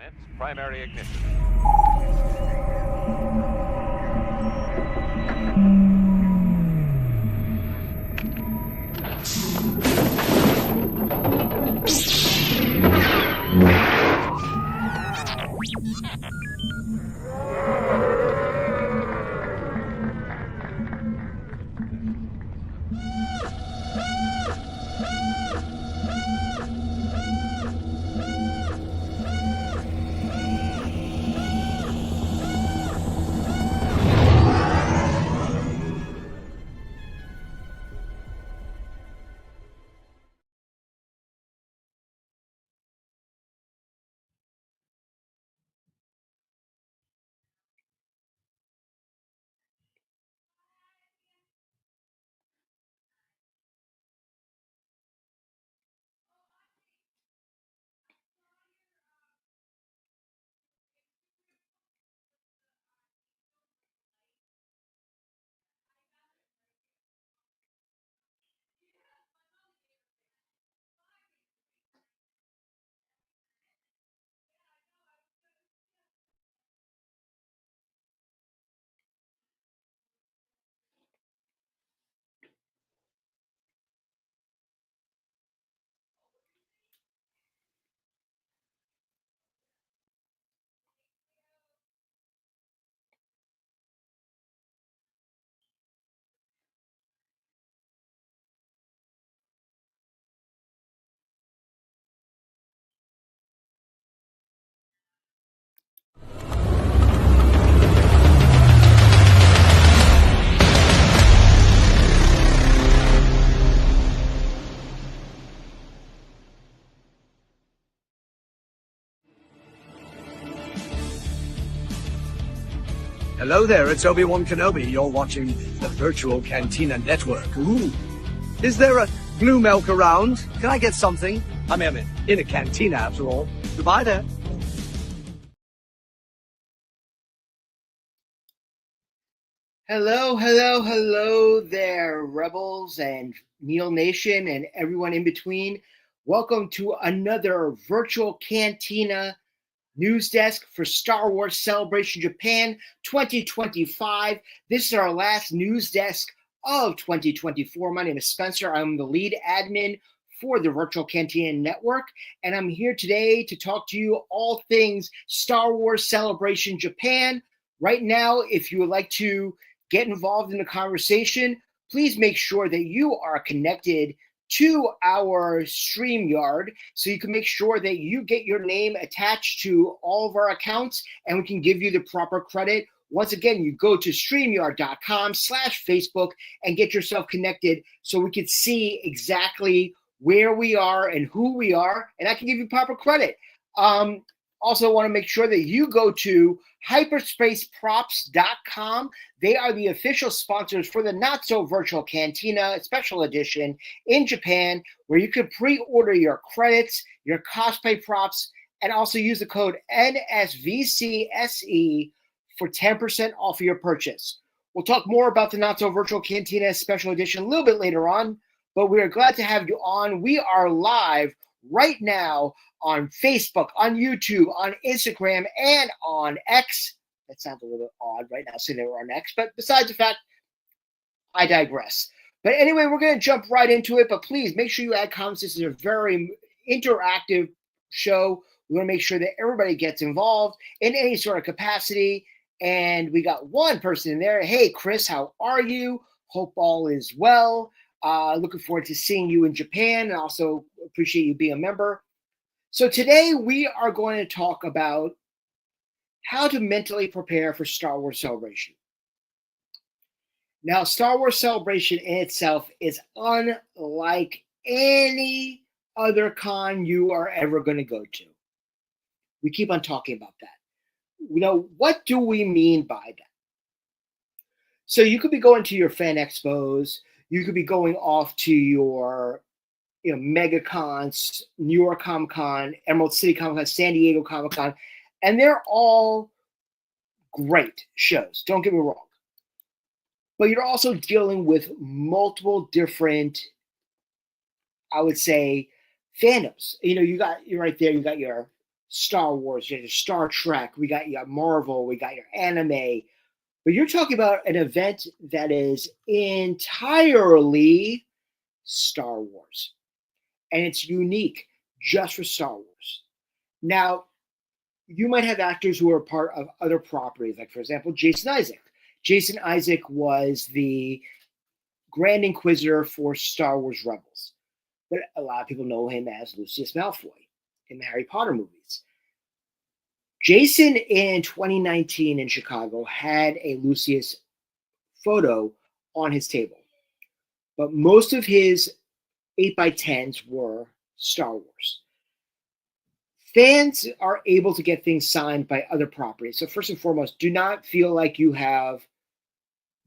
Commence primary ignition. Hello there, it's Obi-Wan Kenobi. You're watching the Virtual Cantina Network. Ooh. Is there a blue milk around? Can I get something? I mean, I'm in a cantina after all. Goodbye there. Hello there, Rebels and Neil Nation and everyone in between. Welcome to another Virtual Cantina Newsdesk for Star Wars Celebration Japan 2025. This is our last Newsdesk of 2024. My name is Spencer. I'm the lead admin for the Virtual Cantina Network, and I'm here today to talk to you all things Star Wars Celebration Japan. Right now, if you would like to get involved in the conversation, please make sure that you are connected to our StreamYard so you can make sure that you get your name attached to all of our accounts and we can give you the proper credit. Once again, you go to StreamYard.com/Facebook and get yourself connected so we can see exactly where we are and who we are, and I can give you proper credit. Also want to make sure that you go to hyperspaceprops.com. They are the official sponsors for the Not So Virtual Cantina Special Edition in Japan, where you can pre-order your credits, your cosplay props, and also use the code NSVCSE for 10% off of your purchase. We'll talk more about the Not So Virtual Cantina Special Edition a little bit later on, but we are glad to have you on. We are live right now on Facebook, on YouTube, on Instagram, and on X. That sounds a little odd right now saying that we're on X, but besides the fact, I digress. But anyway, we're going to jump right into it, but please make sure you add comments. This is a very interactive show. We want to make sure that everybody gets involved in any sort of capacity, and we got one person in there. Hey, Chris, how are you? Hope all is well. Looking forward to seeing you in Japan, and also appreciate you being a member. So today we are going to talk about how to mentally prepare for Star Wars Celebration. Now, Star Wars Celebration in itself is unlike any other con you are ever going to go to. We keep on talking about that. What do we mean by that? So you could be going to your fan expos, you could be going off to your MegaCons, New York Comic Con, Emerald City Comic Con, San Diego Comic Con, and they're all great shows. Don't get me wrong. But you're also dealing with multiple different, I would say, fandoms. You're right there. You got your Star Wars, you got your Star Trek, we got your Marvel, we got your anime. But you're talking about an event that is entirely Star Wars. And it's unique just for Star Wars. Now, you might have actors who are part of other properties, like, for example, Jason Isaac. Jason Isaac was the Grand Inquisitor for Star Wars Rebels. But a lot of people know him as Lucius Malfoy in the Harry Potter movies. Jason in 2019 in Chicago had a Lucius photo on his table, but most of his 8x10s were Star Wars. Fans are able to get things signed by other properties. So first and foremost, do not feel like you have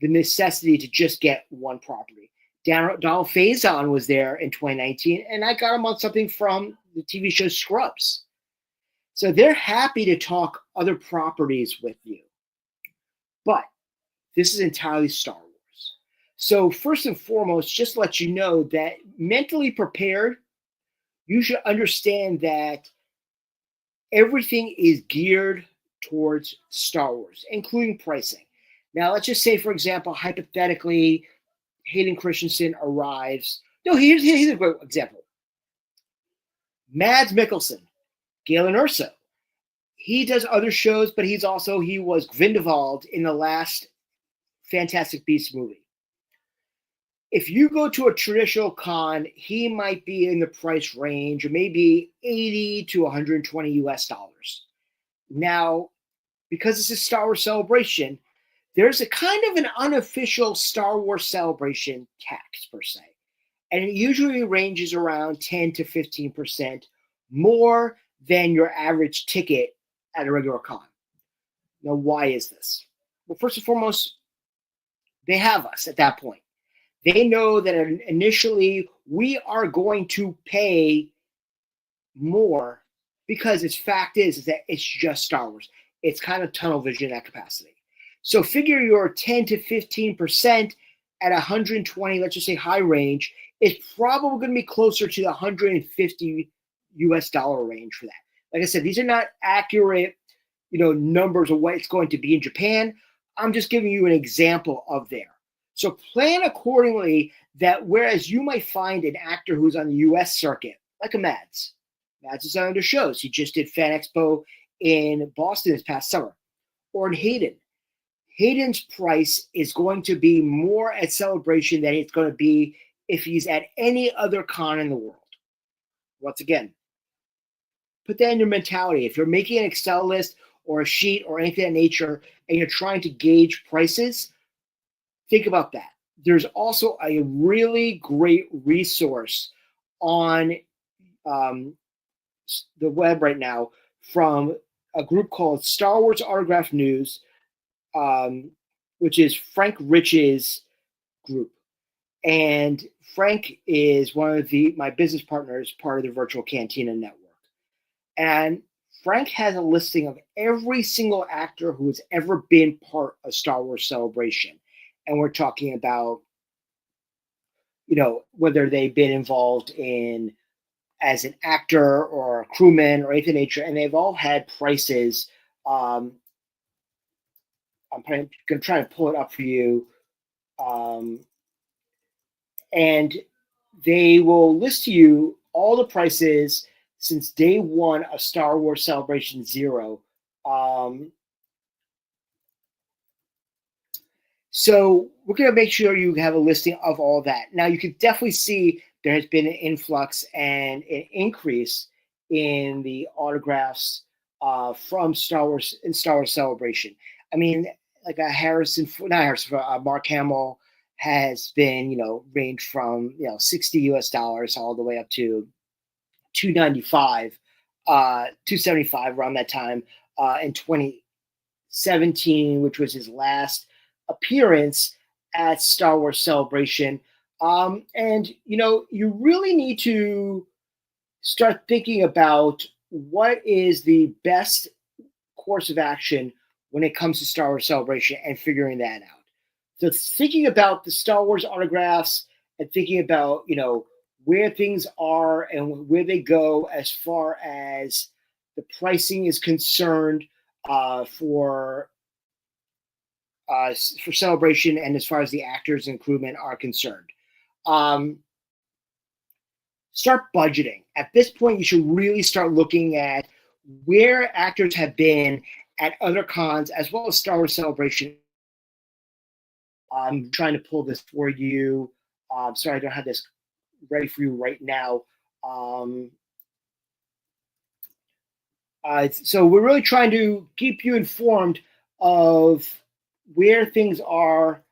the necessity to just get one property. Donald Faison was there in 2019, and I got him on something from the TV show Scrubs. So they're happy to talk other properties with you. But this is entirely Star Wars. So first and foremost, just let you know that mentally prepared, you should understand that everything is geared towards Star Wars, including pricing. Now, let's just say, for example, hypothetically, Hayden Christensen arrives. No, here's a great example. Mads Mikkelsen, Galen Erso. He does other shows, but he was Grindelwald in the last Fantastic Beasts movie. If you go to a traditional con, he might be in the price range of maybe 80 to 120 US dollars. Now, because it's a Star Wars celebration, there's a kind of an unofficial Star Wars celebration tax per se. And it usually ranges around 10 to 15% more than your average ticket at a regular con. Now, why is this? Well, first and foremost, they have us at that point. They know that initially we are going to pay more because its fact is that it's just Star Wars. It's kind of tunnel vision at capacity. So figure your 10 to 15% at 120, let's just say high range, is probably going to be closer to the 150 US dollar range for that. Like I said, these are not accurate, numbers of what it's going to be in Japan. I'm just giving you an example of there. So plan accordingly that whereas you might find an actor who's on the US circuit, like a Mads is on other shows. He just did Fan Expo in Boston this past summer. Or in Hayden. Hayden's price is going to be more at Celebration than it's going to be if he's at any other con in the world. Once again, put that in your mentality. If you're making an Excel list or a sheet or anything of that nature and you're trying to gauge prices, think about that. There's also a really great resource on the web right now from a group called Star Wars Autograph News, which is Frank Rich's group. And Frank is one of my business partners, part of the Virtual Cantina Network. And Frank has a listing of every single actor who has ever been part of Star Wars Celebration. And we're talking about, whether they've been involved in as an actor or a crewman or anything of nature, and they've all had prices. I'm going to try to pull it up for you. And they will list to you all the prices since day one of Star Wars Celebration Zero. So we're going to make sure you have a listing of all that. Now, you can definitely see there has been an influx and an increase in the autographs from Star Wars and Star Wars Celebration. I mean, like Mark Hamill has been, ranged from, 60 US dollars all the way up to 295, 275 around that time in 2017, which was his last appearance at Star Wars Celebration. And, you really need to start thinking about what is the best course of action when it comes to Star Wars Celebration and figuring that out. So thinking about the Star Wars autographs and thinking about, where things are and where they go as far as the pricing is concerned for Celebration, and as far as the actors and crewmen are concerned. Start budgeting. At this point, you should really start looking at where actors have been at other cons, as well as Star Wars Celebration. I'm trying to pull this for you. Sorry, I don't have this ready for you right now. So we're really trying to keep you informed of where things are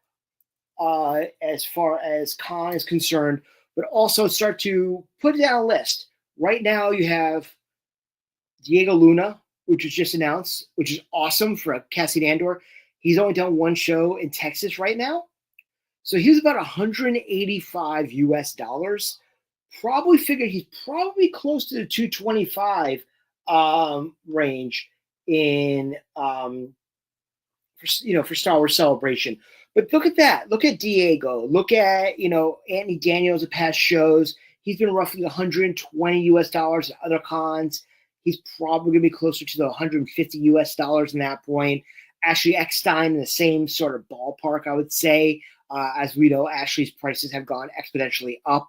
as far as con is concerned, but also start to put down a list. Right now you have Diego Luna, which was just announced, which is awesome for Cassian Andor. He's only done one show in Texas right now. So he was about $185 US. Probably figured he's probably close to the 225 range in for Star Wars Celebration. But look at that. Look at Diego. Look at Anthony Daniels of past shows. He's been roughly $120 US at other cons. He's probably going to be closer to the $150 US in that point. Ashley Eckstein in the same sort of ballpark, I would say. As we know, Ashley's prices have gone exponentially up.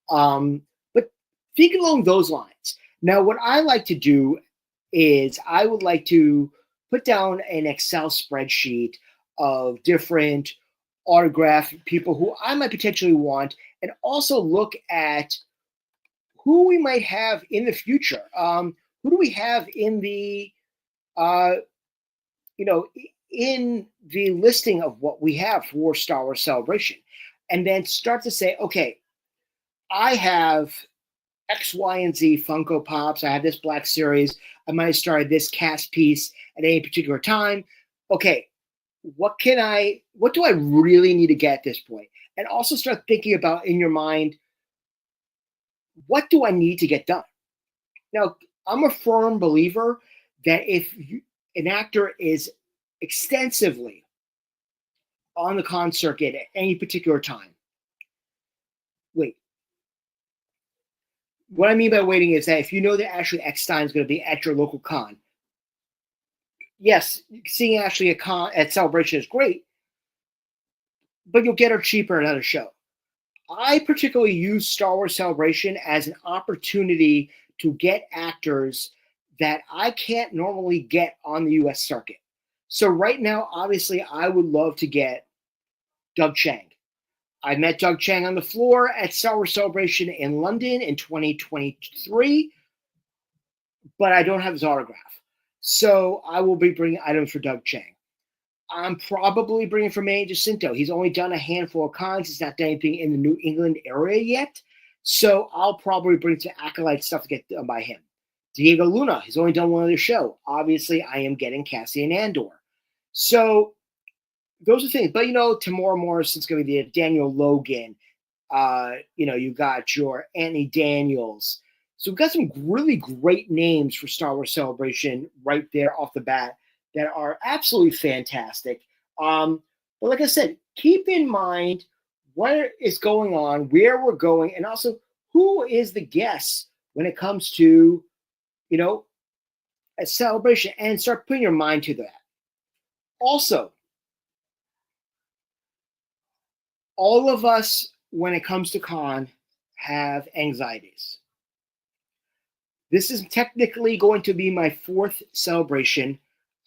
But think along those lines. Now, what I like to do is I would like to put down an Excel spreadsheet of different autograph people who I might potentially want, and also look at who we might have in the future. Who do we have in the, in the listing of what we have for Star Wars Celebration? And then start to say, okay, I have X, Y, and Z Funko Pops. I have this Black Series. I might have started this cast piece at any particular time. Okay, what do I really need to get at this point? And also start thinking about in your mind, what do I need to get done? Now, I'm a firm believer that if an actor is extensively on the con circuit at any particular time, what I mean by waiting is that if you know that Ashley Eckstein is going to be at your local con, yes, seeing Ashley at Celebration is great, but you'll get her cheaper at another show. I particularly use Star Wars Celebration as an opportunity to get actors that I can't normally get on the U.S. circuit. So right now, obviously, I would love to get Doug Chiang. I met Doug Chiang on the floor at Star Wars Celebration in London in 2023, but I don't have his autograph. So I will be bringing items for Doug Chiang. I'm probably bringing for Manny Jacinto. He's only done a handful of cons. He's not done anything in the New England area yet. So I'll probably bring some Acolyte stuff to get done by him. Diego Luna, he's only done one other show. Obviously, I am getting Cassian Andor. So those are things. But, Tamora Morrison's going to be there. Daniel Logan. You got your Anthony Daniels. So we've got some really great names for Star Wars Celebration right there off the bat that are absolutely fantastic. But like I said, keep in mind what is going on, where we're going, and also who is the guest when it comes to, a celebration, and start putting your mind to that. Also, all of us, when it comes to con, have anxieties. This is technically going to be my fourth celebration.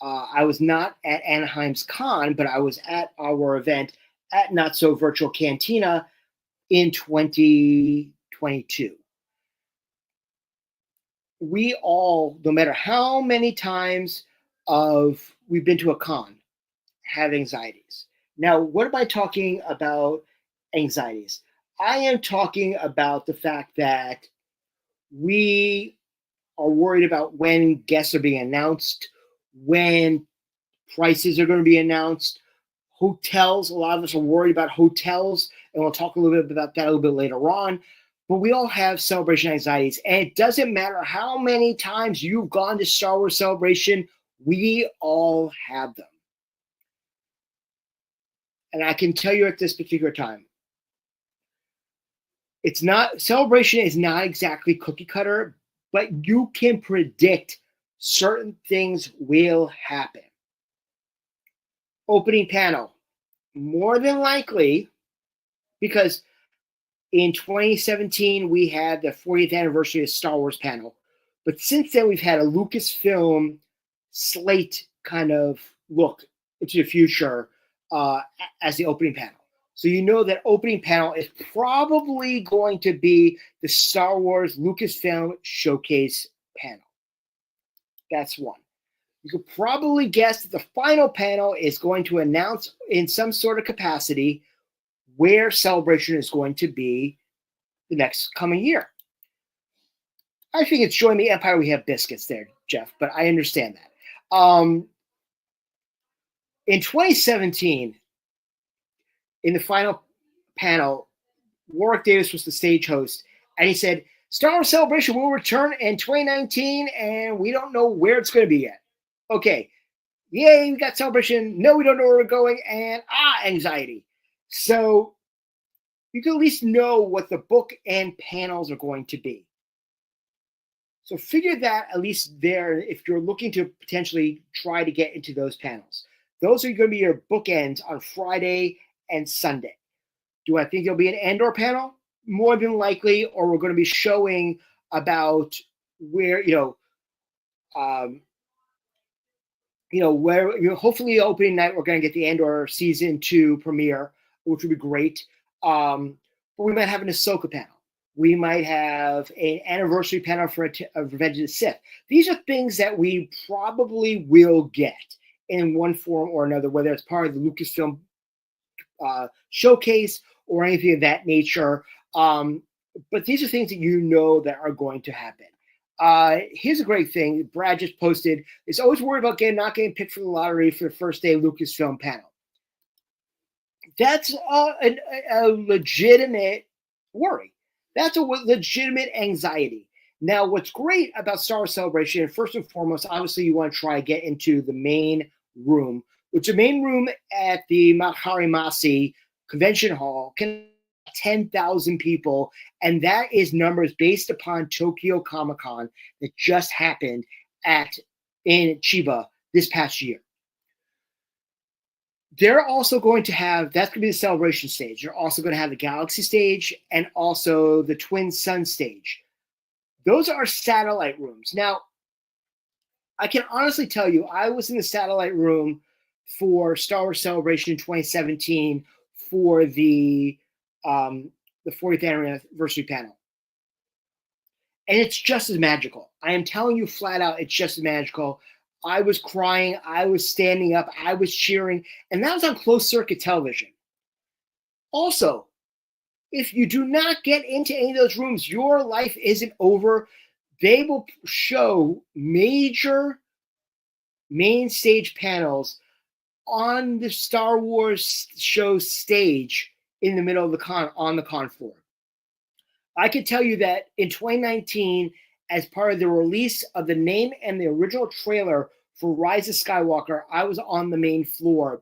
I was not at Anaheim's con, but I was at our event at Not So Virtual Cantina in 2022. We all, no matter how many times we've been to a con, have anxieties. Now, what am I talking about anxieties? I am talking about the fact that we are worried about when guests are being announced, when prices are going to be announced. Hotels, a lot of us are worried about hotels, and we'll talk a little bit about that a little bit later on. But we all have celebration anxieties, and it doesn't matter how many times you've gone to Star Wars Celebration, we all have them. And I can tell you at this particular time, Celebration is not exactly cookie cutter, but you can predict certain things will happen. Opening panel, more than likely, because in 2017 we had the 40th anniversary of Star Wars panel, but since then we've had a Lucasfilm slate kind of look into the future as the opening panel. So you know that opening panel is probably going to be the Star Wars Lucasfilm Showcase panel. That's one. You could probably guess that the final panel is going to announce in some sort of capacity where Celebration is going to be the next coming year. I think it's Join the Empire We Have Biscuits there, Jeff, but I understand that. In 2017, in the final panel, Warwick Davis was the stage host, and he said, Star Wars Celebration will return in 2019, and we don't know where it's going to be yet. Okay, yay, we got Celebration. No, we don't know where we're going, and anxiety. So you can at least know what the book and panels are going to be. So figure that at least there if you're looking to potentially try to get into those panels. Those are going to be your bookends on Friday and Sunday. Do I think there'll be an Andor panel? More than likely, or we're going to be showing about where, hopefully opening night, we're going to get the Andor season 2 premiere, which would be great. But we might have an Ahsoka panel. We might have an anniversary panel for Revenge of the Sith. These are things that we probably will get in one form or another, whether it's part of the Lucasfilm showcase or anything of that nature. But these are things that you know that are going to happen. Here's a great thing. Brad just posted, is always worried about not getting picked for the lottery for the first day Lucasfilm panel. That's a legitimate worry. That's a legitimate anxiety. Now, what's great about Star Wars Celebration, first and foremost, obviously you want to try to get into the main room, which the main room at the Makari Masi Convention Hall can 10,000 people, and that is numbers based upon Tokyo Comic-Con that just happened in Chiba this past year. They're also going to have, that's going to be the Celebration stage. They're also going to have the Galaxy stage and also the Twin Sun stage. Those are satellite rooms. Now, I can honestly tell you, I was in the satellite room for Star Wars Celebration 2017 for the 40th anniversary panel. And it's just as magical. I am telling you flat out, it's just as magical. I was crying. I was standing up. I was cheering. And that was on closed circuit television. Also, if you do not get into any of those rooms, your life isn't over. They will show major main stage panels on the Star Wars show stage in the middle of the con, on the con floor. I can tell you that in 2019, as part of the release of the name and the original trailer for Rise of Skywalker, I was on the main floor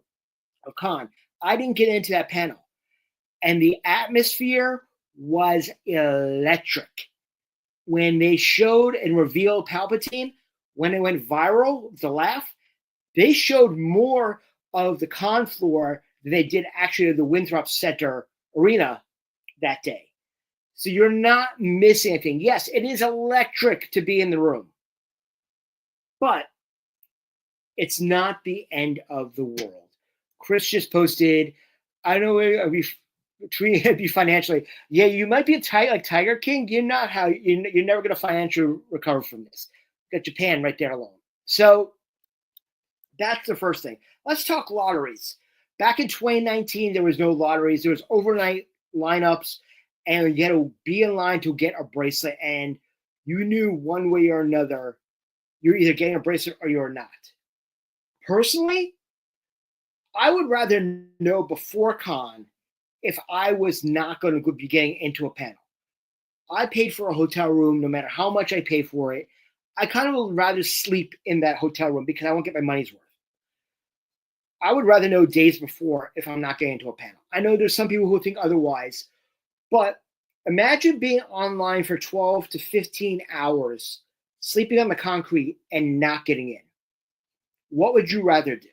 of con. I didn't get into that panel. And the atmosphere was electric. When they showed and revealed Palpatine, when it went viral, the laugh, they showed more of the con floor than they did actually the Winthrop Center Arena that day. So you're not missing anything. Yes, it is electric to be in the room. But it's not the end of the world. Chris just posted, I don't know where we treating it be financially. Yeah, you might be like Tiger King. You're never going to financially recover from this. Got Japan right there alone. So that's the first thing. Let's talk lotteries. Back in 2019, there was no lotteries. There was overnight lineups, and you had to be in line to get a bracelet, and you knew one way or another you're either getting a bracelet or you're not. Personally, I would rather know before con if I was not going to be getting into a panel. I paid for a hotel room no matter how much I pay for it. I kind of would rather sleep in that hotel room because I won't get my money's worth. I would rather know days before if I'm not getting into a panel. I know there's some people who think otherwise, but imagine being online for 12 to 15 hours sleeping on the concrete and not getting in. What would you rather do?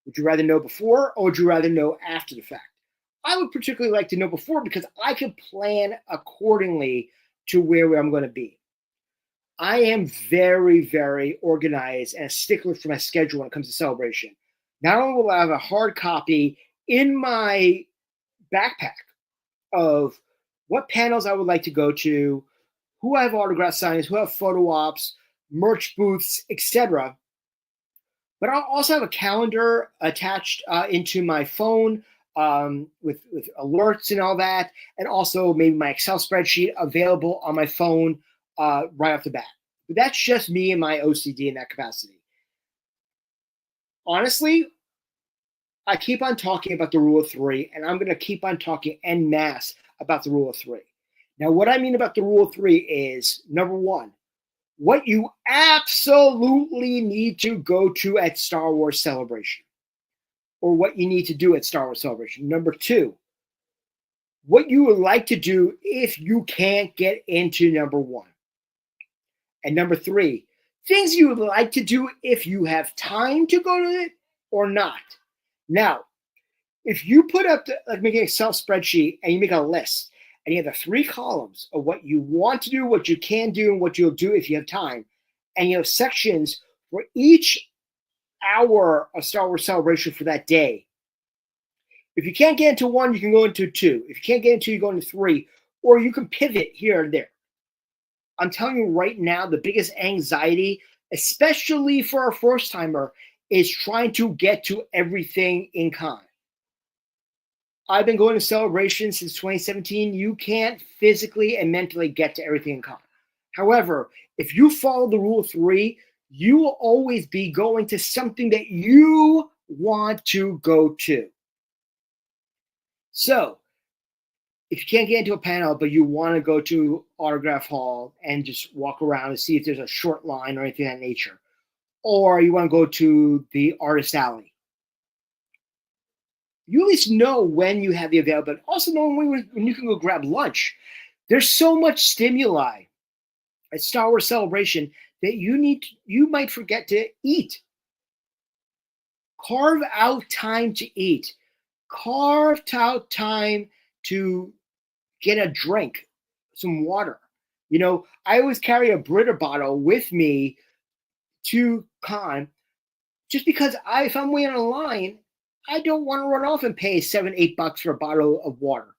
Would you rather know before, or would you rather know after the fact? I would particularly like to know before, because I can plan accordingly to where I'm going to be. I am very, very organized and a stickler for my schedule when it comes to celebration. Not only will I have a hard copy in my backpack of what panels I would like to go to, who I have autograph signings, who have photo ops, merch booths, etc. But I'll also have a calendar attached into my phone with alerts and all that, and also maybe my Excel spreadsheet available on my phone right off the bat. But that's just me and my OCD in that capacity. Honestly, I keep on talking about the rule of three, and I'm going to keep on talking en masse about the rule of three. Now, what I mean about the rule of three is, number one, what you absolutely need to go to at Star Wars Celebration, or what you need to do at Star Wars Celebration. Number two, what you would like to do if you can't get into number one. And number three, things you would like to do if you have time to go to it or not. Now, if you put up, make an Excel spreadsheet and you make a list, and you have the 3 columns of what you want to do, what you can do, and what you'll do if you have time, and you have sections for each hour of Star Wars Celebration for that day. If you can't get into one, you can go into 2. If you can't get into, you go into 3, or you can pivot here and there. I'm telling you right now, the biggest anxiety, especially for a first timer, is trying to get to everything in con. I've been going to Celebration since 2017. You can't physically and mentally get to everything in con. However, if you follow the rule of 3, you will always be going to something that you want to go to. So, if you can't get into a panel, but you want to go to Autograph Hall and just walk around and see if there's a short line or anything of that nature, or you want to go to the Artist Alley, you at least know when you have the availability. Also know when you can go grab lunch. There's so much stimuli at Star Wars Celebration that you might forget to eat. Carve out time to eat. Carve out time to get a drink, some water. You know, I always carry a Brita bottle with me to con, just because if I'm waiting in line, I don't want to run off and pay $7-8 for a bottle of water.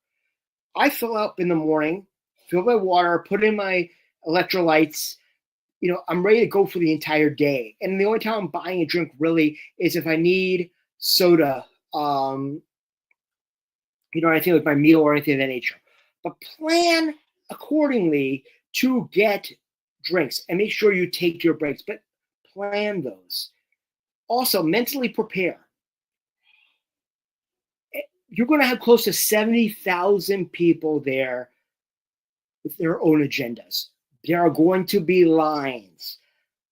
I fill up in the morning, fill my water, put in my electrolytes. You know, I'm ready to go for the entire day. And the only time I'm buying a drink really is if I need soda, anything like my meal or anything of that nature. But plan accordingly to get drinks and make sure you take your breaks, but plan those. Also, mentally prepare. You're going to have close to 70,000 people there with their own agendas. There are going to be lines,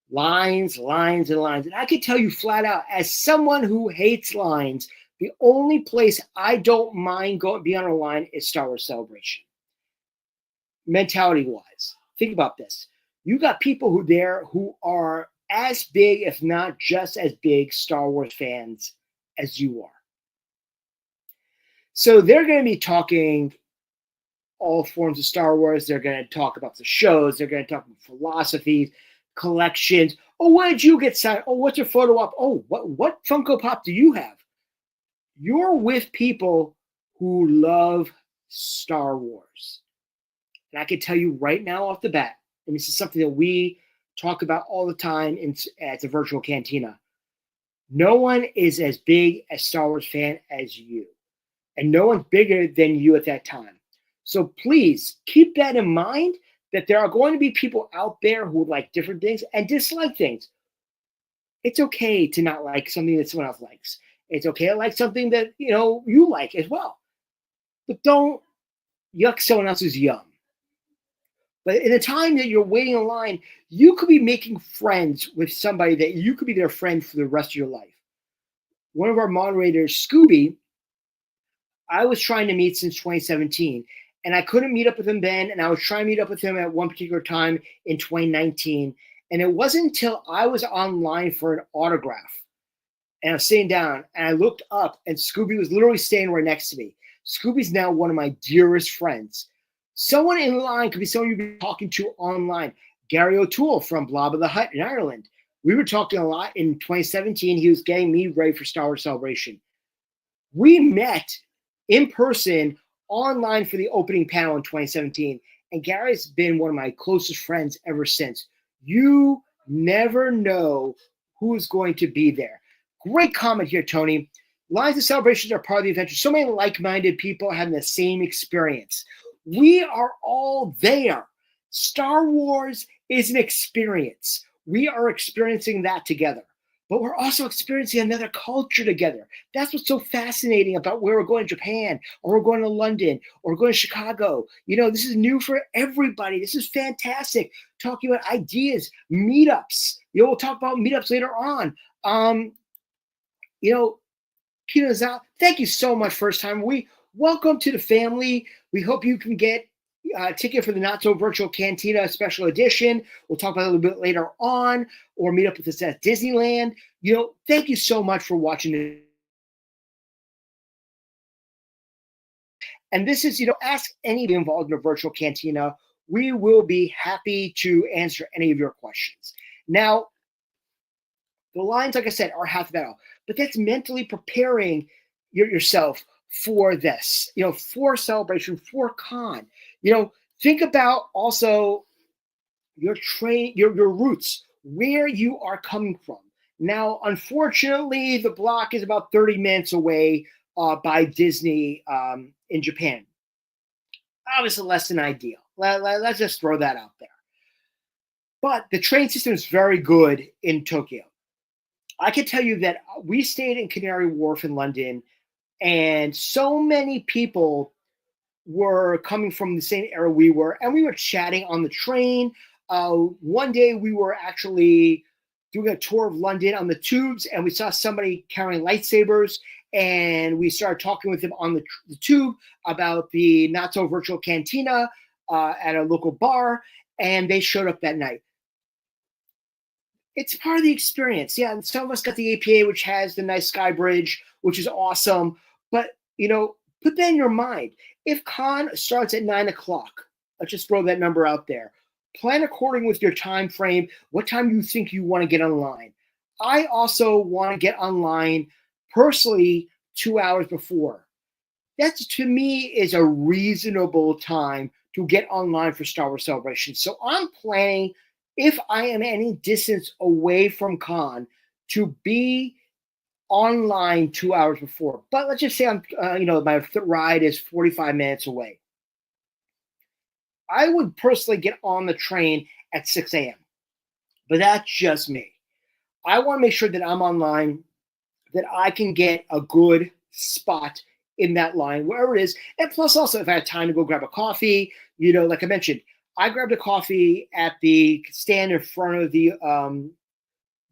and lines. And I can tell you flat out, as someone who hates lines, the only place I don't mind being on a line is Star Wars Celebration. Mentality-wise, think about this. You got people who are as big, if not just as big, Star Wars fans as you are. So they're going to be talking all forms of Star Wars. They're going to talk about the shows. They're going to talk about philosophies, collections. Oh, what did you get signed? Oh, what's your photo op? Oh, what Funko Pop do you have? You're with people who love Star Wars. And I can tell you right now off the bat, and this is something that we talk about all the time at the Virtual Cantina, no one is as big a Star Wars fan as you. And no one's bigger than you at that time. So please keep that in mind, that there are going to be people out there who like different things and dislike things. It's okay to not like something that someone else likes. It's okay to like something that you like as well. But don't yuck someone else's yum. But in the time that you're waiting in line, you could be making friends with somebody that you could be their friend for the rest of your life. One of our moderators, Scooby, I was trying to meet since 2017, and I couldn't meet up with him then, and I was trying to meet up with him at one particular time in 2019, And it wasn't until I was online for an autograph and I was sitting down and I looked up and Scooby was literally standing right next to me. Scooby's now one of my dearest friends. Someone in line could be someone you've been talking to online. Gary O'Toole from Blob of the Hut in Ireland. We were talking a lot in 2017. He was getting me ready for Star Wars Celebration. We met in person online for the opening panel in 2017. And Gary's been one of my closest friends ever since. You never know who's going to be there. Great comment here, Tony. Lines of celebrations are part of the adventure. So many like-minded people having the same experience. We are all there. Star Wars is an experience. We are experiencing that together. But we're also experiencing another culture together. That's what's so fascinating about where we're going to Japan, or we're going to London, or we're going to Chicago. This is new for everybody. This is fantastic. Talking about ideas, meetups. We'll talk about meetups later on. Kino Zal, thank you so much, first time. Welcome to the family. We hope you can get a ticket for the Not So Virtual Cantina Special Edition. We'll talk about it a little bit later on, or meet up with us at Disneyland. Thank you so much for watching it. And this is, ask anybody involved in a virtual cantina. We will be happy to answer any of your questions. Now, the lines, like I said, are half the battle, but that's mentally preparing yourself for this, for celebration, for con. Think about also your roots, where you are coming from. Now, unfortunately, the block is about 30 minutes away by Disney in Japan. Obviously, less than ideal. Let's just throw that out there. But the train system is very good in Tokyo. I can tell you that we stayed in Canary Wharf in London, and so many people were coming from the same era we were, and we were chatting on the train. One day we were actually doing a tour of London on the tubes, and we saw somebody carrying lightsabers, and we started talking with them on the tube about the Not So Virtual Cantina at a local bar, and they showed up that night. It's part of the experience. Yeah, and some of us got the APA, which has the nice sky bridge, which is awesome. But, put that in your mind. If con starts at 9 o'clock, let's just throw that number out there. Plan according with your time frame, what time you think you want to get online. I also want to get online personally 2 hours before. That, to me, is a reasonable time to get online for Star Wars Celebration. So I'm planning, if I am any distance away from con, to be online 2 hours before. But let's just say I'm, my ride is 45 minutes away. I would personally get on the train at 6 a.m. But that's just me. I want to make sure that I'm online, that I can get a good spot in that line, wherever it is. And plus also, if I had time to go grab a coffee, like I mentioned, I grabbed a coffee at the stand in front of the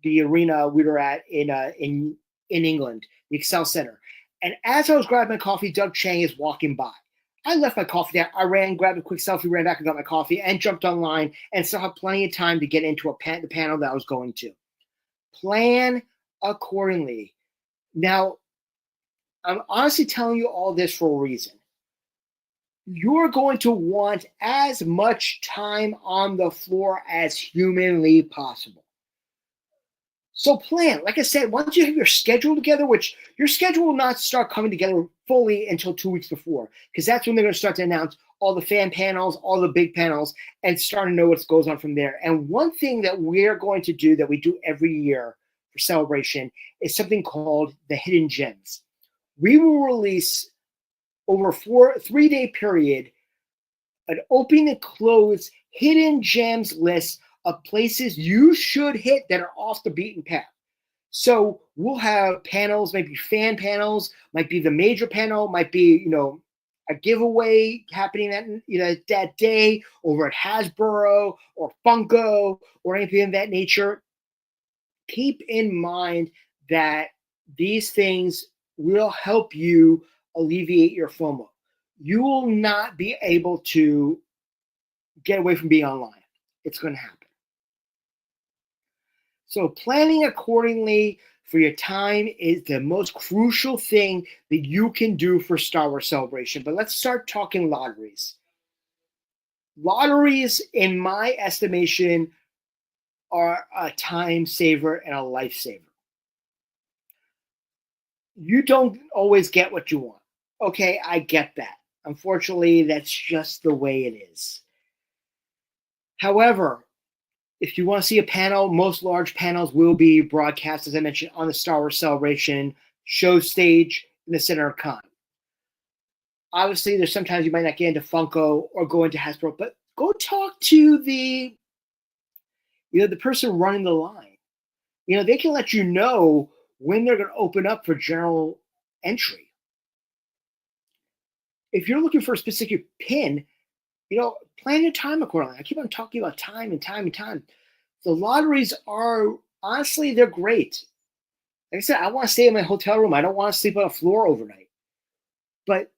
arena we were at in England, the Excel Center. And as I was grabbing my coffee, Doug Chang is walking by. I left my coffee there. I ran, grabbed a quick selfie, ran back and got my coffee, and jumped online and still have plenty of time to get into the panel that I was going to. Plan accordingly. Now, I'm honestly telling you all this for a reason. You're going to want as much time on the floor as humanly possible. So plan. Like I said, once you have your schedule together, which your schedule will not start coming together fully until 2 weeks before, because that's when they're going to start to announce all the fan panels, all the big panels, and start to know what goes on from there. And one thing that we're going to do that we do every year for Celebration is something called the Hidden Gems. We will release over a 3-day period an open and close hidden gems list of places you should hit that are off the beaten path. So we'll have panels, maybe fan panels, might be the major panel, might be, a giveaway happening that day over at Hasbro or Funko or anything of that nature. Keep in mind that these things will help you alleviate your FOMO. You will not be able to get away from being online. It's going to happen. So planning accordingly for your time is the most crucial thing that you can do for Star Wars Celebration. But let's start talking lotteries. Lotteries, in my estimation, are a time saver and a lifesaver. You don't always get what you want. Okay, I get that. Unfortunately, that's just the way it is. However, if you want to see a panel, most large panels will be broadcast, as I mentioned, on the Star Wars Celebration show stage in the center of con. Obviously, there's sometimes you might not get into Funko or go into Hasbro, but go talk to the person running the line. They can let you know when they're going to open up for general entry. If you're looking for a specific pin, plan your time accordingly. I keep on talking about time and time and time. The lotteries are, honestly, they're great. Like I said, I want to stay in my hotel room. I don't want to sleep on a floor overnight. But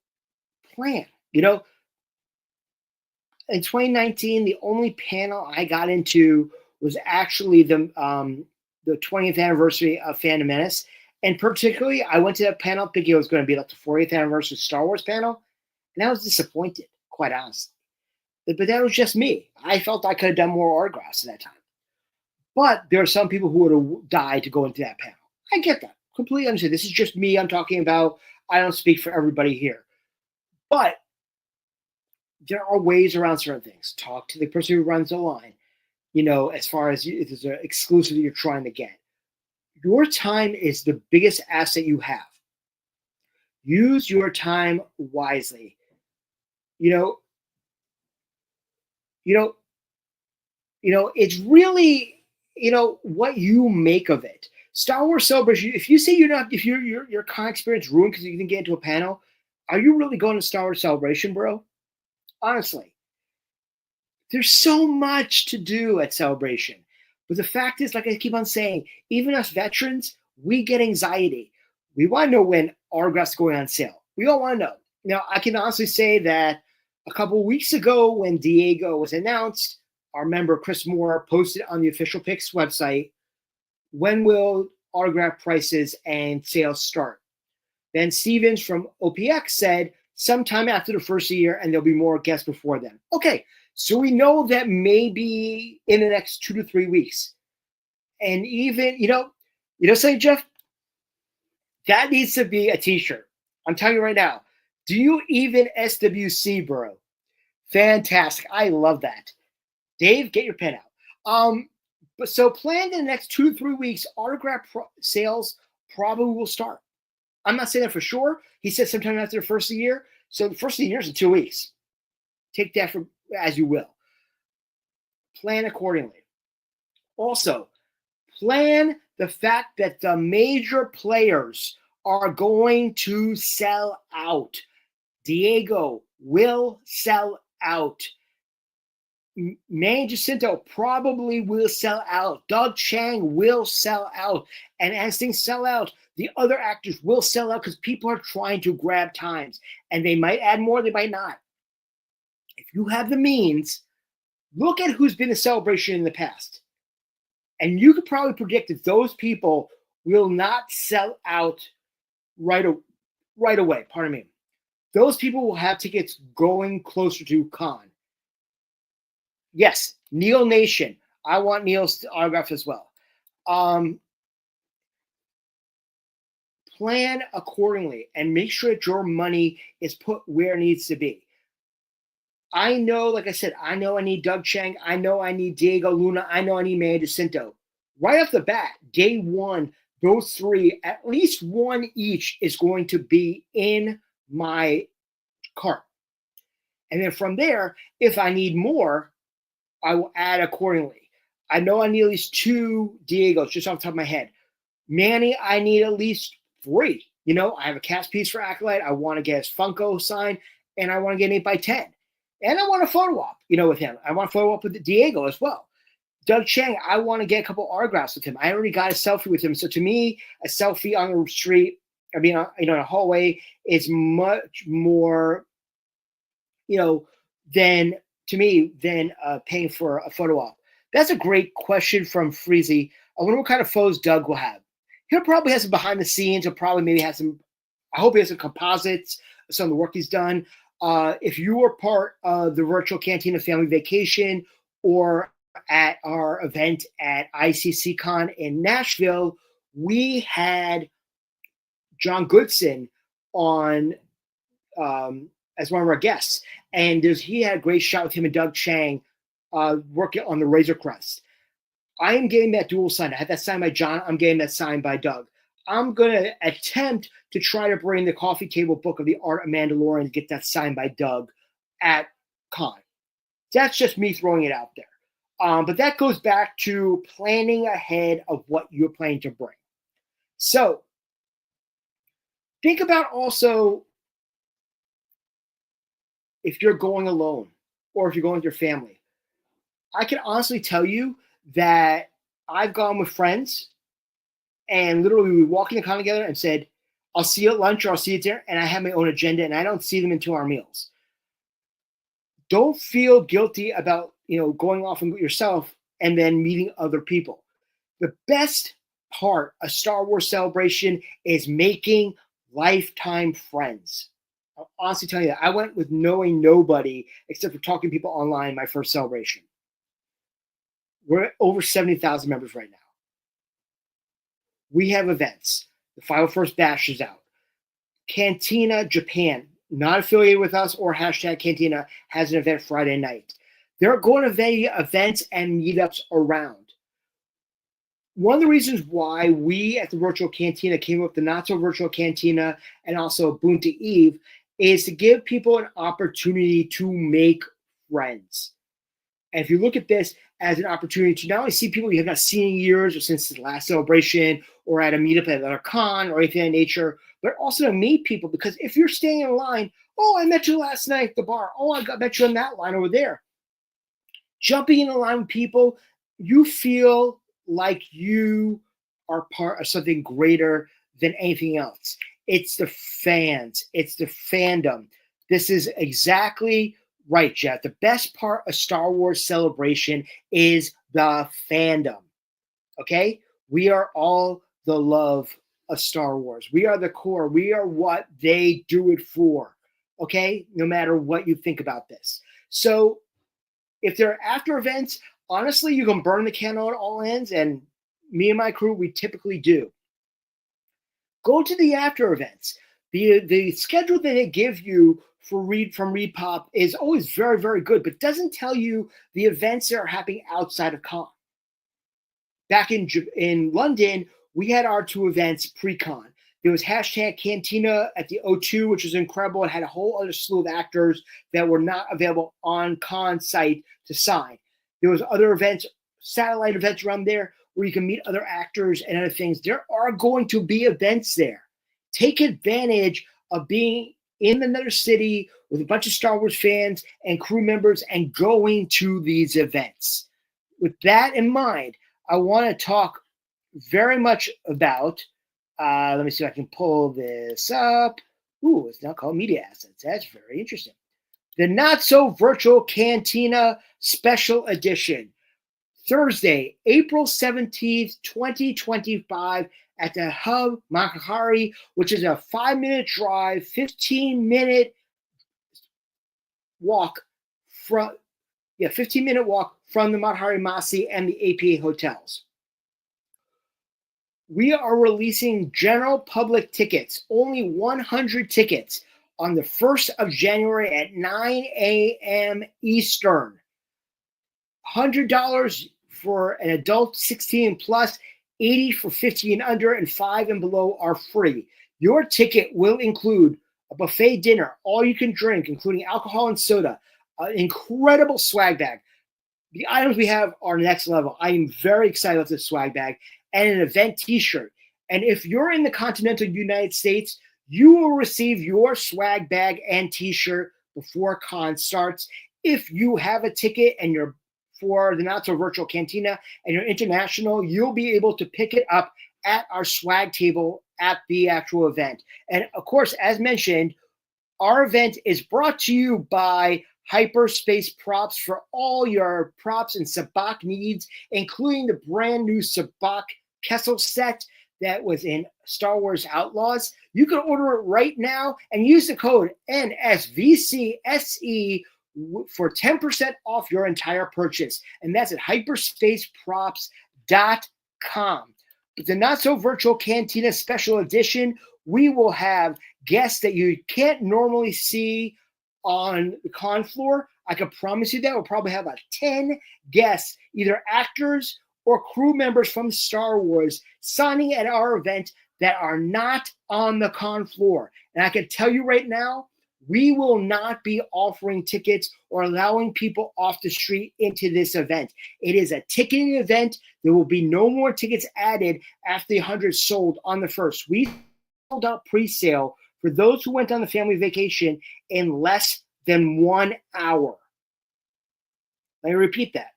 plan. In 2019, the only panel I got into was actually the 20th anniversary of Phantom Menace. And particularly, I went to that panel thinking it was going to be like the 40th anniversary Star Wars panel. And I was disappointed, quite honestly. But that was just me. I felt I could have done more autographs at that time. But there are some people who would have died to go into that panel. I get that. Completely understand. This is just me I'm talking about. I don't speak for everybody here. But there are ways around certain things. Talk to the person who runs the line, as far as if there's an exclusive that you're trying to get. Your time is the biggest asset you have. Use your time wisely. It's really, what you make of it. Star Wars Celebration, if you say if your con experience ruined because you didn't get into a panel, are you really going to Star Wars Celebration, bro? Honestly. There's so much to do at Celebration. But the fact is, like I keep on saying, even us veterans, we get anxiety. We want to know when autographs are going on sale. We all want to know. Now, I can honestly say that a couple of weeks ago when Diego was announced, our member Chris Moore posted on the Official Picks website, when will autograph prices and sales start? Ben Stevens from OPX said, sometime after the first year, and there'll be more guests before then. Okay, so we know that maybe in the next 2 to 3 weeks. And even, say, Jeff, that needs to be a t-shirt. I'm telling you right now. Do you even SWC, bro? Fantastic. I love that. Dave, get your pen out. But so plan in the next 2 to 3 weeks, autograph sales probably will start. I'm not saying that for sure. He said sometime after the first of the year. So the first of the year is in 2 weeks. Take that for as you will. Plan accordingly. Also, plan the fact that the major players are going to sell out. Diego will sell out. Manny Jacinto probably will sell out. Doug Chang will sell out. And as things sell out, the other actors will sell out because people are trying to grab times. And they might add more, they might not. If you have the means, look at who's been a Celebration in the past. And you could probably predict that those people will not sell out right away. Pardon me. Those people will have tickets going closer to con. Yes, Neil Nation. I want Neil's autograph as well. Plan accordingly and make sure that your money is put where it needs to be. I know, like I said, I know I need Doug Chang. I know I need Diego Luna. I know I need Manny Jacinto. Right off the bat, day one, those three, at least one each, is going to be in my cart. And then from there, if I need more, I will add accordingly. I know I need at least 2 Diegos, just off the top of my head. Manny, I need at least 3. I have a cast piece for Acolyte. I want to get his Funko signed, and I want to get an 8x10. And I want a photo op, with him. I want a photo op with Diego as well. Doug Chang, I want to get a couple autographs with him. I already got a selfie with him. So to me, a selfie on the street, in a hallway is much more, than paying for a photo op. That's a great question from Freezy. I wonder what kind of photos Doug will have. He'll probably have some behind the scenes. He'll probably maybe have some, I hope he has some composites, some of the work he's done. If you were part of the virtual Cantina Family Vacation or at our event at ICCCon in Nashville, we had John Goodson on as one of our guests. And he had a great shot with him and Doug Chang working on the Razor Crest. I am getting that dual signed. I had that signed by John. I'm getting that signed by Doug. I'm going to attempt to try to bring the Coffee Table Book of the Art of Mandalorian and get that signed by Doug at Con. That's just me throwing it out there. But that goes back to planning ahead of what you're planning to bring. So think about also if you're going alone or if you're going with your family. I can honestly tell you that I've gone with friends and literally we walk in the con together and said, I'll see you at lunch or I'll see you at dinner, and I have my own agenda and I don't see them until our meals. Don't feel guilty about, going off and yourself and then meeting other people. The best part of Star Wars Celebration is making lifetime friends. I'll honestly tell you that. I went with knowing nobody except for talking to people online my first celebration. We're at over 70,000 members right now. We have events. The 501st Bash is out. Cantina Japan, not affiliated with us or hashtag Cantina, has an event Friday night. There are going to be events and meetups around. One of the reasons why we at the Virtual Cantina came up with the Not So Virtual Cantina and also Ubuntu Eve is to give people an opportunity to make friends. And if you look at this as an opportunity to not only see people you have not seen in years or since the last celebration or at a meetup at another con or anything of that nature, but also to meet people, because if you're staying in line, oh, I met you last night at the bar. Oh, I met you in that line over there. Jumping in the line with people, you feel like you are part of something greater than anything else. It's the fans. It's the fandom. This is exactly right, Jeff. The best part of Star Wars Celebration is the fandom. Okay? We are all the love of Star Wars. We are the core. We are what they do it for. Okay? No matter what you think about this. So if there are after events, honestly, you can burn the candle at all ends, and me and my crew, we typically do. Go to the after events. The schedule that they give you from ReedPop is always very, very good, but doesn't tell you the events that are happening outside of con. Back in London, we had our two events pre-con. There was hashtag Cantina at the O2, which was incredible. It had a whole other slew of actors that were not available on con site to sign. There was other events, satellite events around there where you can meet other actors and other things. There are going to be events there. Take advantage of being in another city with a bunch of Star Wars fans and crew members and going to these events. With that in mind, I want to talk very much about, let me see if I can pull this up. Ooh, it's now called Media Assets. That's very interesting. The Not So Virtual Cantina Special Edition. Thursday, April 17th, 2025 at the Hub Makahari, which is a 5-minute drive, 15-minute walk from, 15-minute walk from the Matahari Masi and the APA hotels. We are releasing general public tickets, only 100 tickets, on the 1st of January at 9 a.m. Eastern. $100 for an adult 16 plus, $80 for 50 and under, and 5 and below are free. Your ticket will include a buffet dinner, all you can drink, including alcohol and soda, an incredible swag bag. The items we have are next level. I am very excited about this swag bag, and an event t-shirt. And if you're in the continental United States, you will receive your swag bag and t-shirt before con starts. If you have a ticket and you're for the Not So Virtual Cantina and you're international, you'll be able to pick it up at our swag table at the actual event. And of course, as mentioned, our event is brought to you by hyperspace props for all your props and sabak needs, including the brand new sabak Kessel set that was in Star Wars Outlaws. You can order it right now and use the code NSVCSE for 10% off your entire purchase. And that's at hyperspaceprops.com. But the Not So Virtual Cantina Special Edition, we will have guests that you can't normally see on the con floor. I can promise you that we'll probably have about 10 guests, either actors or crew members from Star Wars, signing at our event that are not on the con floor. And I can tell you right now, we will not be offering tickets or allowing people off the street into this event. It is a ticketing event. There will be no more tickets added after the 100 sold on the first. We sold out pre-sale for those who went on the family vacation in less than 1 hour. Let me repeat that.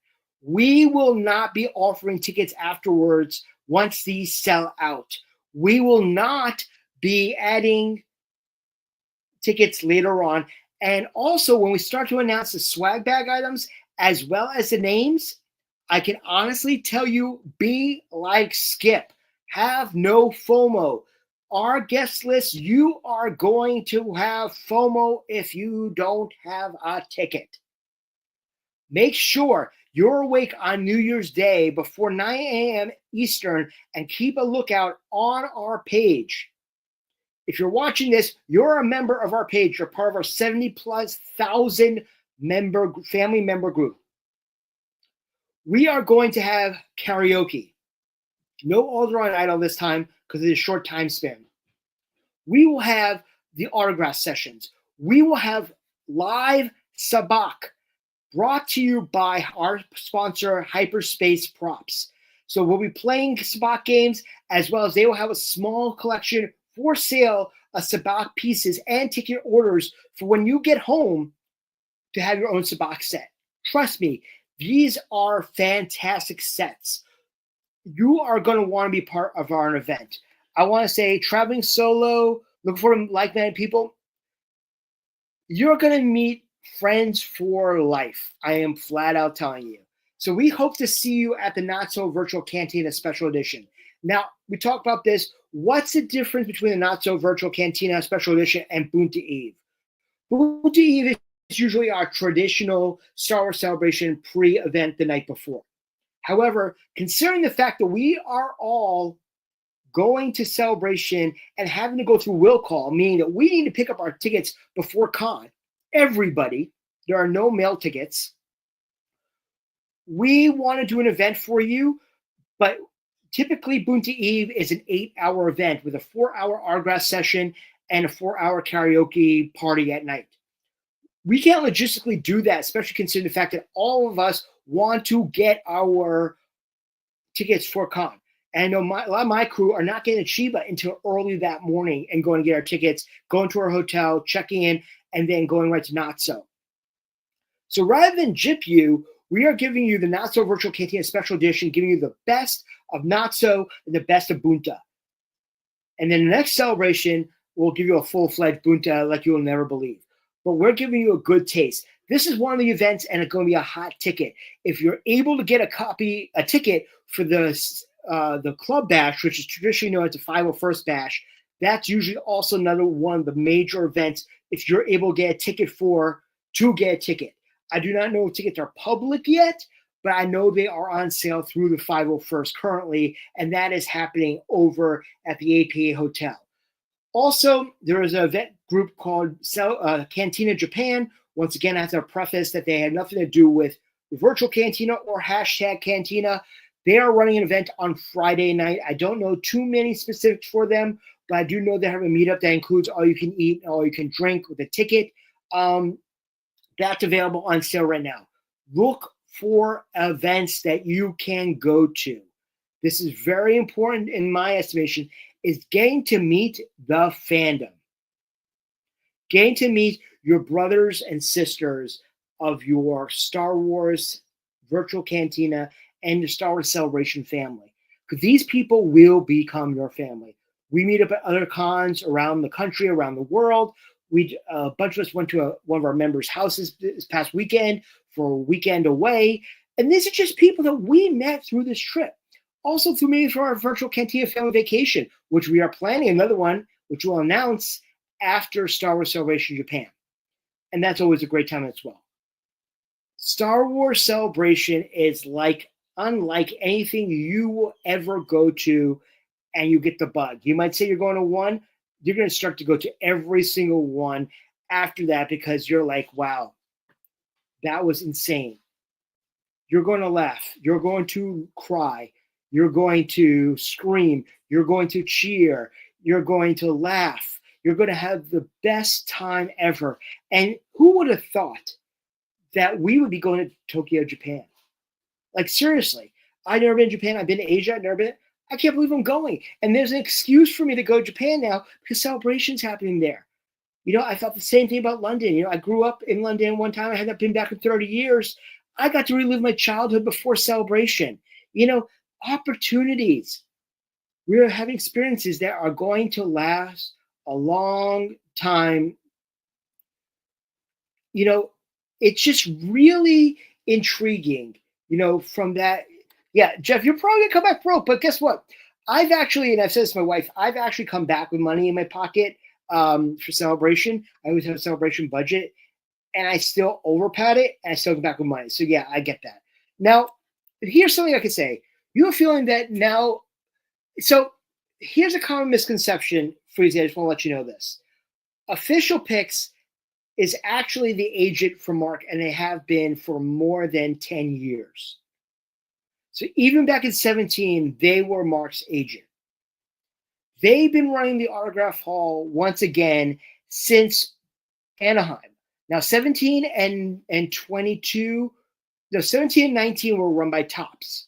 We will not be offering tickets afterwards once these sell out. We will not be adding tickets later on. And also, when we start to announce the swag bag items as well as the names, I can honestly tell you, be like Skip. Have no FOMO. Our guest list, you are going to have FOMO if you don't have a ticket. Make sure you're awake on New Year's Day before 9 a.m. Eastern and keep a lookout on our page. If you're watching this, you're a member of our page. You're part of our 70,000+ member family member group. We are going to have karaoke. No Alderaan Idol this time because of the short time span. We will have the autograph sessions. We will have live sabak brought to you by our sponsor, Hyperspace Props. So we'll be playing sabak games, as well as they will have a small collection for sale of sabak pieces and ticket orders for when you get home to have your own sabak set. Trust me, these are fantastic sets. You are going to want to be part of our event. I want to say, traveling solo, looking for like-minded people, you're going to meet friends for life. I am flat out telling you. So we hope to see you at the Not So Virtual Cantina Special Edition. Now, we talked about this. What's the difference between the Not So Virtual Cantina Special Edition and Bunta Eve? Bunta Eve is usually our traditional Star Wars celebration pre-event the night before. However, considering the fact that we are all going to Celebration and having to go through will call, meaning that we need to pick up our tickets before con, everybody, there are no mail tickets. We want to do an event for you, but typically Bunta Eve is an 8-hour event with a 4-hour autograph session and a 4-hour karaoke party at night. We can't logistically do that, especially considering the fact that all of us want to get our tickets for con. And I know a lot of my crew are not getting to Chiba until early that morning and going to get our tickets, going to our hotel, checking in, and then going right to Not So. So rather than jip you, we are giving you the Not So Virtual Cantina Special Edition, giving you the best of Not So and the best of Bunta. And then the next celebration, we'll give you a full-fledged Bunta like you will never believe. But we're giving you a good taste. This is one of the events, and it's going to be a hot ticket. If you're able to get a ticket for the club bash, which is traditionally known as the 501st bash, that's usually also another one of the major events. If you're able to get a ticket to get a ticket. I do not know if tickets are public yet, but I know they are on sale through the 501st currently, and that is happening over at the APA Hotel. Also, there is an event group called Cantina Japan. Once again, I have to preface that they had nothing to do with Virtual Cantina or #Cantina. They are running an event on Friday night. I don't know too many specifics for them, but I do know they have a meetup that includes all you can eat and all you can drink with a ticket. That's available on sale right now. Look for events that you can go to. This is very important in my estimation, is getting to meet the fandom. Getting to meet your brothers and sisters of your Star Wars Virtual Cantina and your Star Wars Celebration family. Because these people will become your family. We meet up at other cons around the country, around the world. A bunch of us went to one of our members' houses this past weekend for a weekend away. And these are just people that we met through this trip. Also through me for our virtual Cantina family vacation, which we are planning another one, which we'll announce after Star Wars Celebration Japan. And that's always a great time as well. Star Wars Celebration is unlike anything you will ever go to and you get the bug. You might say you're going to one, you're going to start to go to every single one after that because you're like, wow, that was insane. You're going to laugh. You're going to cry. You're going to scream. You're going to cheer. You're going to laugh. You're going to have the best time ever. And who would have thought that we would be going to Tokyo, Japan? Like, seriously, I've never been to Japan. I've been to Asia. I've never been. I can't believe I'm going. And there's an excuse for me to go to Japan now because Celebration's happening there. You know, I thought the same thing about London. You know, I grew up in London one time. I had not been back in 30 years. I got to relive my childhood before Celebration. You know, opportunities. We're having experiences that are going to last a long time. You know, it's just really intriguing, you know, from that. Yeah, Jeff, you're probably gonna come back broke, but guess what? I've actually, and I've said this to my wife, I've actually come back with money in my pocket for Celebration. I always have a Celebration budget, and I still overpad it, and I still come back with money. So yeah, I get that. Now, here's something I could say. You have a feeling that now, so here's a common misconception for you. I just want to let you know this. Official Picks is actually the agent for Mark, and they have been for more than 10 years. So even back in 17, they were Mark's agent. They've been running the Autograph Hall once again since Anaheim. Now 17 and 22, no, 17 and 19 were run by Topps.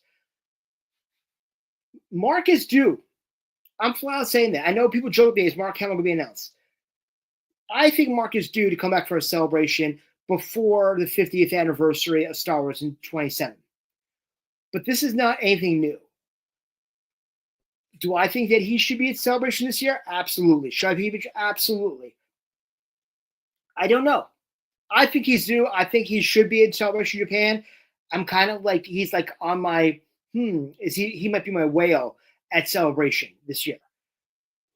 Mark is due. I'm flat out saying that. I know people joke with me, is Mark Hamill going to be announced? I think Mark is due to come back for a celebration before the 50th anniversary of Star Wars in 27. But this is not anything new. Do I think that he should be at Celebration this year? Absolutely. Should I be? Absolutely. I don't know. I think he's due. I think he should be in Celebration Japan. I'm kind of like, he's like on my, he might be my whale at Celebration this year.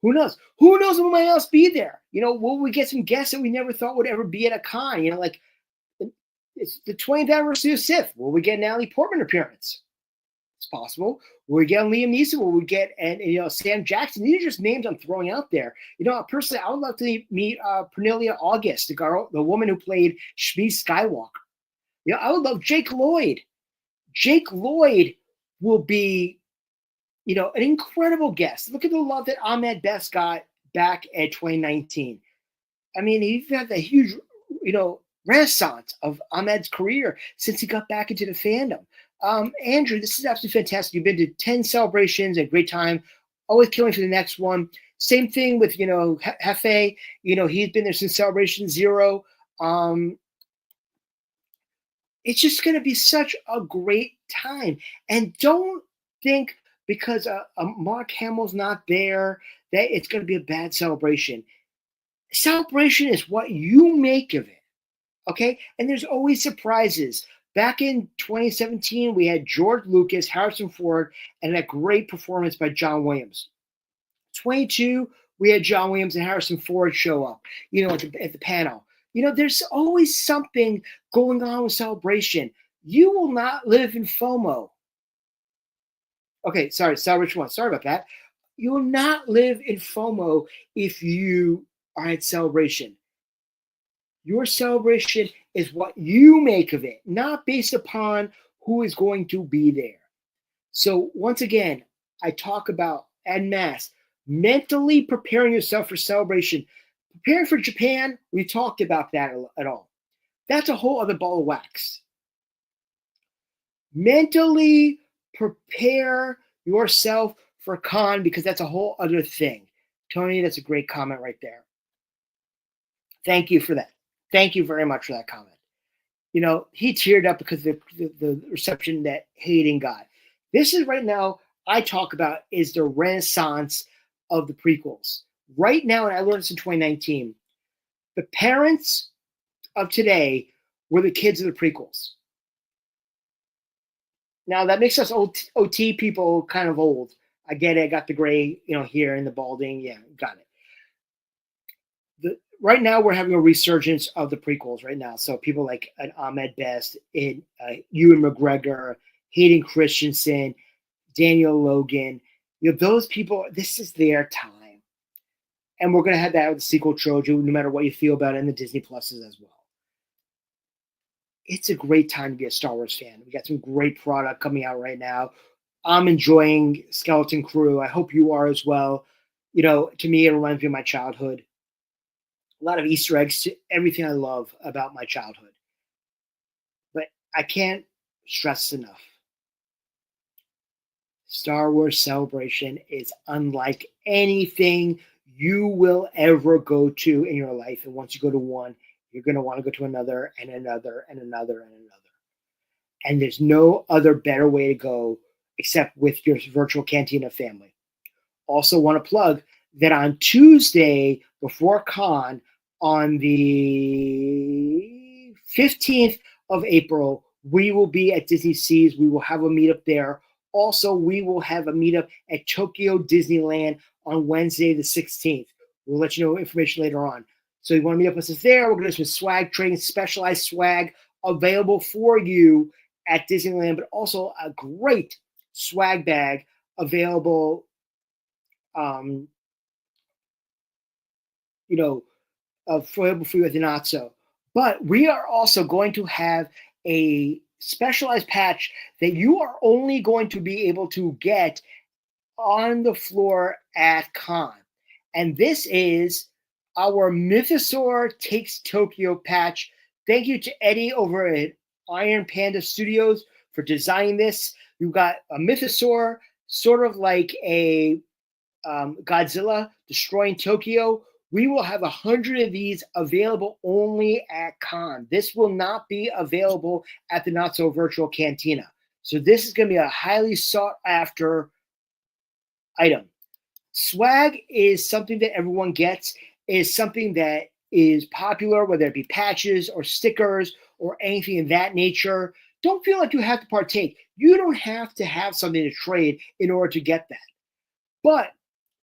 Who knows? Who knows who might else be there? You know, will we get some guests that we never thought would ever be at a con? You know, like it's the 20th anniversary of Sith. Will we get an Natalie Portman appearance? It's possible. Will we get Liam Neeson? Will we get Sam Jackson? These are just names I'm throwing out there. You know, personally, I would love to meet Cornelia August, the woman who played Shmi Skywalker. You know, I would love Jake Lloyd. Jake Lloyd will be, you know, an incredible guest. Look at the love that Ahmed Best got back at 2019. I mean, he's had the huge, you know, renaissance of Ahmed's career since he got back into the fandom. Andrew, this is absolutely fantastic. You've been to 10 celebrations, a great time, always killing for the next one. Same thing with, you know, Hefe. You know, he's been there since Celebration 0. It's just going to be such a great time. And don't think because Mark Hamill's not there that it's going to be a bad celebration. Celebration is what you make of it, okay? And there's always surprises. Back in 2017, we had George Lucas, Harrison Ford, and a great performance by John Williams. 22, we had John Williams and Harrison Ford show up, you know, at the panel. You know, there's always something going on with Celebration. You will not live in FOMO. Okay, sorry, Celebration 1. Sorry about that. You will not live in FOMO if you are at Celebration. Your celebration is what you make of it, not based upon who is going to be there. So once again, I talk about en masse, mentally preparing yourself for Celebration. Preparing for Japan, we talked about that at all. That's a whole other ball of wax. Mentally prepare yourself for con because that's a whole other thing. Tony, that's a great comment right there. Thank you for that. Thank you very much for that comment. You know, he teared up because of the reception that Hayden got. This is right now, I talk about is the renaissance of the prequels. Right now, and I learned this in 2019, The parents of today were the kids of the prequels. Now that makes us OT people kind of old. I get it. I got the gray, here and the balding. Yeah, got it. Right now we're having a resurgence of the prequels right now. So people like Ahmed Best, Ewan McGregor, Hayden Christensen, Daniel Logan, those people, this is their time. And we're going to have that with the sequel trilogy, no matter what you feel about it, and the Disney Pluses as well. It's a great time to be a Star Wars fan. We got some great product coming out right now. I'm enjoying Skeleton Crew. I hope you are as well. To me, it reminds me of my childhood. A lot of Easter eggs to everything I love about my childhood. But I can't stress enough. Star Wars Celebration is unlike anything you will ever go to in your life. And once you go to one, you're going to want to go to another and another and another and another. And there's no other better way to go except with your virtual Cantina family. Also want to plug that on Tuesday before Con, on the 15th of April, we will be at Disney Seas. We will have a meetup there. Also, we will have a meetup at Tokyo Disneyland on Wednesday the 16th. We'll let you know information later on. So you want to meet up with us there. We're going to do some swag trading, specialized swag available for you at Disneyland, but also a great swag bag available, for you at the Not So. But we are also going to have a specialized patch that you are only going to be able to get on the floor at Con. And this is our Mythosaur Takes Tokyo patch. Thank you to Eddie over at Iron Panda Studios for designing this. You've got a Mythosaur, sort of like a Godzilla destroying Tokyo. We will have 100 of these available only at Con. This will not be available at the Not So Virtual Cantina. So this is going to be a highly sought after item. Swag is something that everyone gets, is something that is popular, whether it be patches or stickers or anything of that nature. Don't feel like you have to partake. You don't have to have something to trade in order to get that. But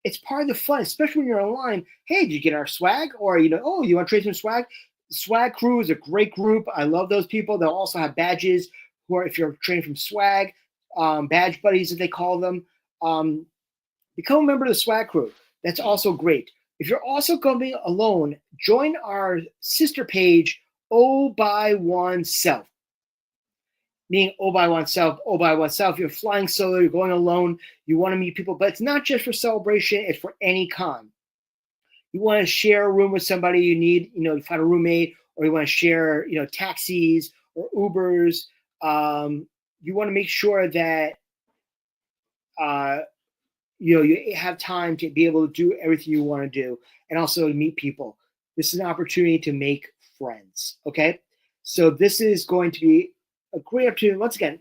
it's part of the fun, especially when you're online. Hey, did you get our swag? Or, you want to trade some swag? Swag Crew is a great group. I love those people. They'll also have badges if you're trading from swag, badge buddies, as they call them. Become a member of the Swag Crew. That's also great. If you're also going alone, join our sister page, Oh by Oneself. Meaning Oh by Oneself, Oh by Oneself. You're flying solo, you're going alone, you want to meet people, but it's not just for Celebration, it's for any con. You want to share a room with somebody, you need, to find a roommate, or you want to share, taxis or Ubers. You want to make sure that you have time to be able to do everything you want to do and also to meet people. This is an opportunity to make friends, okay? So this is going to be a great opportunity. Once again,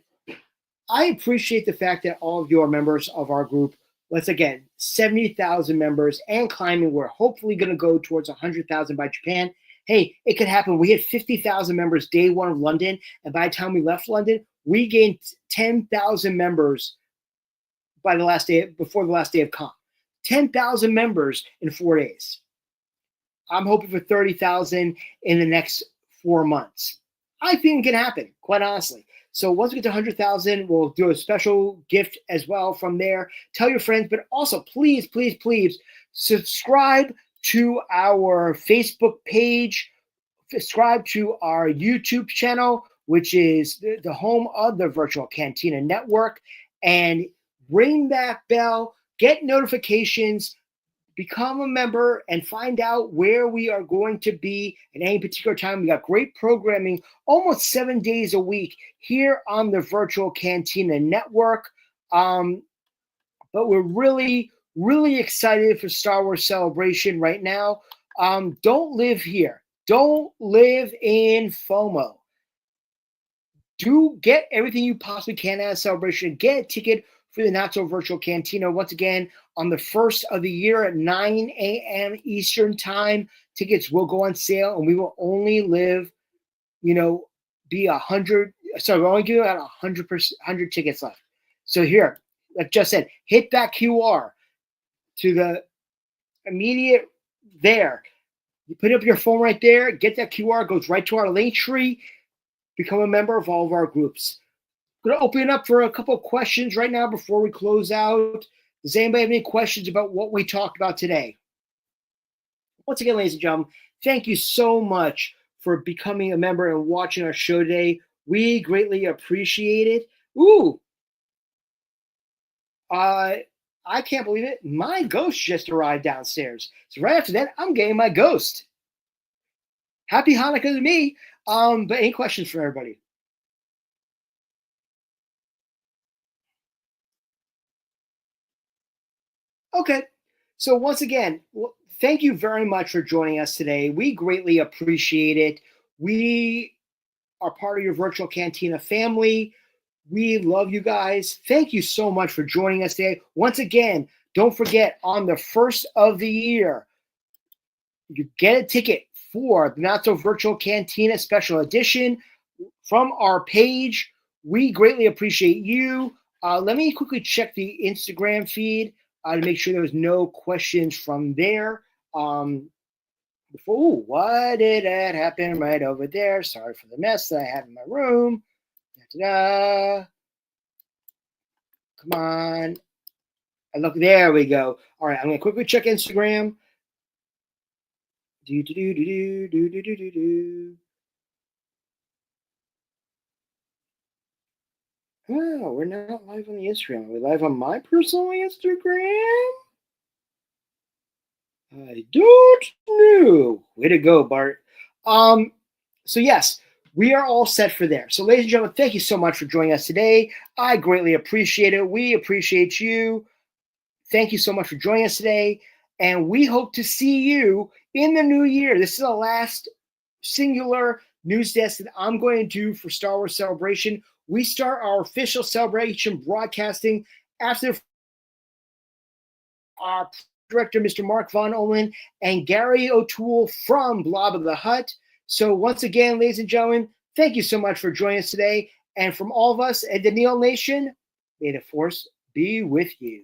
I appreciate the fact that all of you are members of our group. Once again, 70,000 members and climbing. We're hopefully going to go towards 100,000 by Japan. Hey, it could happen. We had 50,000 members day one of London, and by the time we left London, we gained 10,000 members before the last day of Con. 10,000 members in 4 days. I'm hoping for 30,000 in the next 4 months. I think it can happen, quite honestly. So once we get to 100,000, we'll do a special gift as well from there. Tell your friends, but also please, please, please subscribe to our Facebook page. Subscribe to our YouTube channel, which is the home of the Virtual Cantina Network. And ring that bell, get notifications, become a member, and find out where we are going to be at any particular time. We got great programming almost 7 days a week here on the Virtual Cantina Network. But we're really, really excited for Star Wars Celebration right now. Don't live here. Don't live in FOMO. Do get everything you possibly can at Celebration. Get a ticket for the Not So Virtual Cantina. Once again, on the first of the year at 9 a.m. Eastern Time, tickets will go on sale, and we will only live, be 100. So we're only giving out 100 tickets left. So here, like just said, hit that QR to the immediate there. You put up your phone right there, get that QR, goes right to our link tree, become a member of all of our groups. I'm going to open it up for a couple of questions right now before we close out. Does anybody have any questions about what we talked about today? Once again, ladies and gentlemen, thank you so much for becoming a member and watching our show today. We greatly appreciate it. Ooh, I can't believe it. My ghost just arrived downstairs. So right after that, I'm getting my ghost. Happy Hanukkah to me. But any questions for everybody? Okay. So once again, thank you very much for joining us today. We greatly appreciate it. We are part of your Virtual Cantina family. We love you guys. Thank you so much for joining us today. Once again, don't forget, on the first of the year, you get a ticket for the Not So Virtual Cantina Special Edition from our page. We greatly appreciate you. Let me quickly check the Instagram feed to make sure there was no questions from there. Ooh, why did that happen right over there? Sorry for the mess that I have in my room. Da-da-da. Come on. And look, there we go. All right, I'm going to quickly check Instagram. Oh, we're not live on the Instagram. Are we live on my personal Instagram? I don't know. Way to go, Bart. So yes, we are all set for there. So ladies and gentlemen, thank you so much for joining us today. I greatly appreciate it. We appreciate you. Thank you so much for joining us today. And we hope to see you in the new year. This is the last singular news desk that I'm going to do for Star Wars Celebration. We start our official celebration broadcasting after our director, Mr. Mark Von Olin, and Gary O'Toole from Blob of the Hut. So once again, ladies and gentlemen, thank you so much for joining us today. And from all of us at the Neil Nation, may the Force be with you.